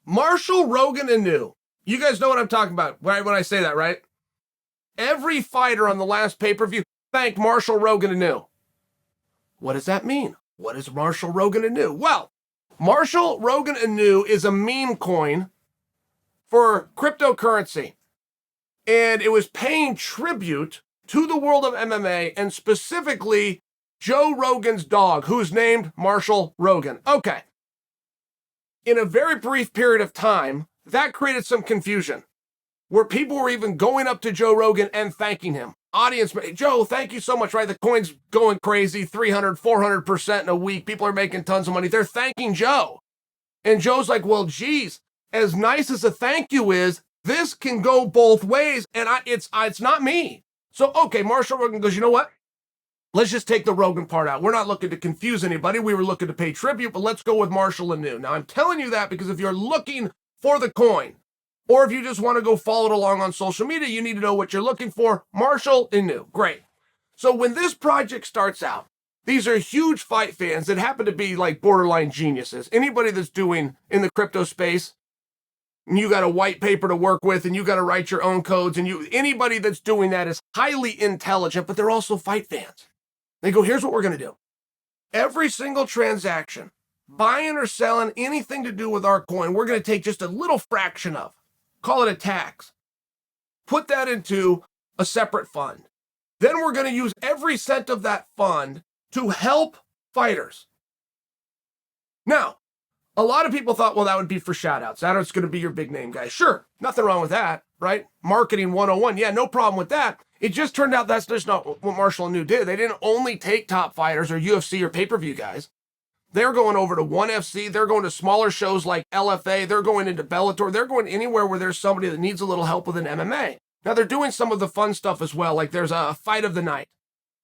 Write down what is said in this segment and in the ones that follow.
Marshall Rogan Inu. You guys know what I'm talking about, right? When I say that, right? Every fighter on the last pay-per-view thanked Marshall Rogan Inu. What does that mean? What is Marshall Rogan Inu? Well, Marshall Rogan Inu is a meme coin for cryptocurrency. And it was paying tribute to the world of MMA and specifically Joe Rogan's dog, who's named Marshall Rogan. Okay. In a very brief period of time, that created some confusion where people were even going up to Joe Rogan and thanking him. Audience, Joe, thank you so much, right? The coin's going crazy, 300, 400% in a week. People are making tons of money. They're thanking Joe. And Joe's like, well, geez, as nice as a thank you is, this can go both ways, and it's not me. So, okay, Marshall Rogan goes, you know what? Let's just take the Rogan part out. We're not looking to confuse anybody. We were looking to pay tribute, but let's go with Marshall Inu. Now, I'm telling you that because if you're looking for the coin, or if you just want to go follow it along on social media, you need to know what you're looking for. Marshall Inu. Great. So when this project starts out, these are huge fight fans that happen to be like borderline geniuses. Anybody that's doing in the crypto space, and you got a white paper to work with, and you got to write your own codes, and anybody that's doing that is highly intelligent, but they're also fight fans. They go, here's what we're going to do. Every single transaction, buying or selling anything to do with our coin, we're going to take just a little fraction of, call it a tax, put that into a separate fund. Then we're going to use every cent of that fund to help fighters. Now, a lot of people thought, well, that would be for shout-outs. That's going to be your big name guys. Sure, nothing wrong with that, right? Marketing 101, yeah, no problem with that. It just turned out that's just not what Marshall Inu did. They didn't only take top fighters or UFC or pay-per-view guys. They're going over to ONE FC. They're going to smaller shows like LFA. They're going into Bellator. They're going anywhere where there's somebody that needs a little help with an MMA. Now, they're doing some of the fun stuff as well, like there's a fight of the night,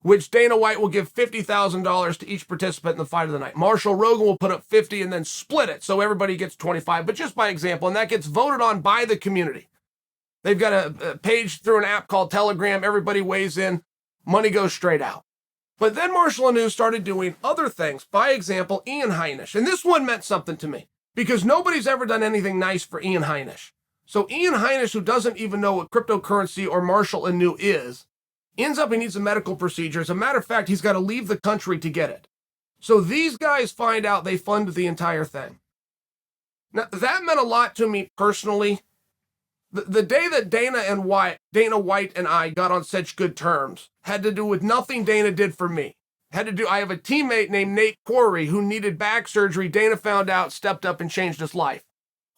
which Dana White will give $50,000 to each participant in the fight of the night. Marshall Rogan will put up 50 and then split it, so everybody gets 25, but just by example, and that gets voted on by the community. They've got a page through an app called Telegram. Everybody weighs in. Money goes straight out. But then Marshall Inu started doing other things. By example, Ian Heinisch. And this one meant something to me because nobody's ever done anything nice for Ian Heinisch. So Ian Heinisch, who doesn't even know what cryptocurrency or Marshall Inu is, ends up he needs a medical procedure. As a matter of fact, he's got to leave the country to get it. So these guys find out they fund the entire thing. Now, that meant a lot to me personally. The day that Dana White and I got on such good terms had to do with nothing Dana did for me. I have a teammate named Nate Corey who needed back surgery. Dana found out, stepped up and changed his life.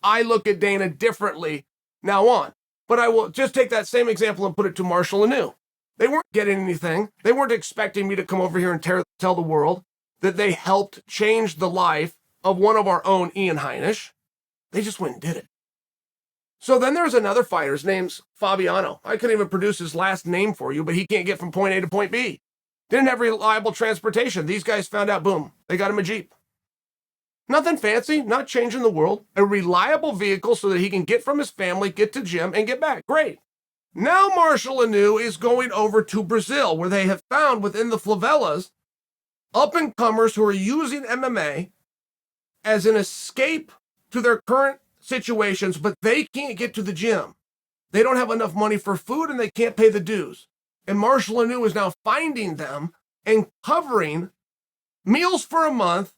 I look at Dana differently now on. But I will just take that same example and put it to Marshall Inu. They weren't getting anything. They weren't expecting me to come over here and tell the world that they helped change the life of one of our own, Ian Heinisch. They just went and did it. So then there's another fighter. His name's Fabiano. I couldn't even produce his last name for you, but he can't get from point A to point B. Didn't have reliable transportation. These guys found out, boom, they got him a Jeep. Nothing fancy, not changing the world. A reliable vehicle so that he can get from his family, get to gym, and get back. Great. Now Marshall Inu is going over to Brazil, where they have found within the favelas up-and-comers who are using MMA as an escape to their current situations, but they can't get to the gym. They don't have enough money for food and they can't pay the dues. And Marshall Inu is now finding them and covering meals for a month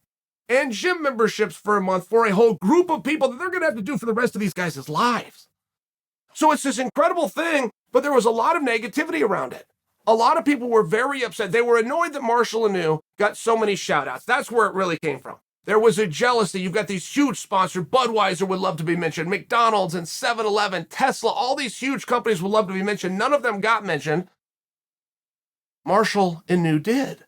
and gym memberships for a month for a whole group of people that they're going to have to do for the rest of these guys' lives. So it's this incredible thing, but there was a lot of negativity around it. A lot of people were very upset. They were annoyed that Marshall Inu got so many shout outs. That's where it really came from. There was a jealousy. You've got these huge sponsors. Budweiser would love to be mentioned. McDonald's and 7-Eleven, Tesla, all these huge companies would love to be mentioned. None of them got mentioned. Marshall Inu did.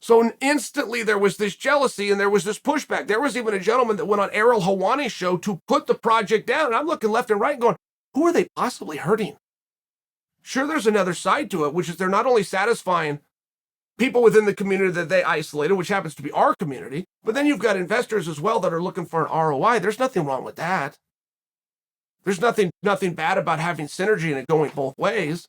So instantly there was this jealousy and there was this pushback. There was even a gentleman that went on Errol Hawani's show to put the project down. And I'm looking left and right and going, who are they possibly hurting? Sure, there's another side to it, which is they're not only satisfying people within the community that they isolated, which happens to be our community, but then you've got investors as well that are looking for an ROI. There's nothing wrong with that. There's nothing bad about having synergy and it going both ways.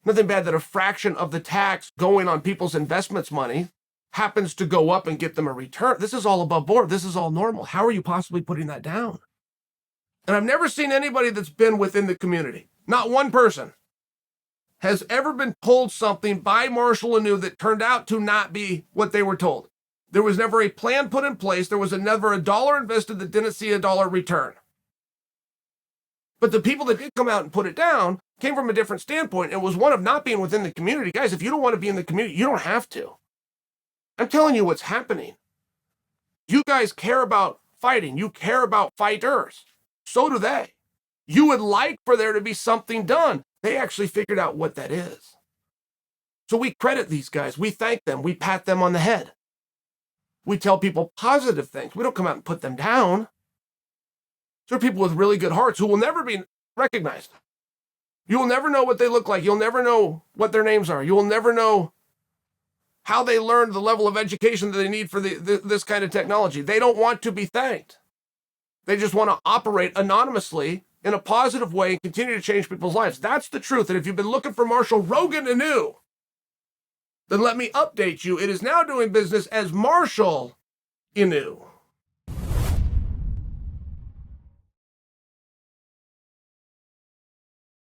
Nothing bad that a fraction of the tax going on people's investments money happens to go up and get them a return. This is all above board. This is all normal. How are you possibly putting that down? And I've never seen anybody that's been within the community, not one person, has ever been told something by Marshall Inu that turned out to not be what they were told. There was never a plan put in place. There was never a dollar invested that didn't see a dollar return. But the people that did come out and put it down came from a different standpoint. It was one of not being within the community. Guys, if you don't want to be in the community, you don't have to. I'm telling you what's happening. You guys care about fighting. You care about fighters. So do they. You would like for there to be something done. They actually figured out what that is. So we credit these guys. We thank them. We pat them on the head. We tell people positive things. We don't come out and put them down. There are people with really good hearts who will never be recognized. You will never know what they look like. You'll never know what their names are. You will never know how they learned the level of education that they need for this kind of technology. They don't want to be thanked. They just want to operate anonymously in a positive way and continue to change people's lives. That's the truth. And if you've been looking for Marshall Rogan Inu, then let me update you. It is now doing business as Marshall Inu.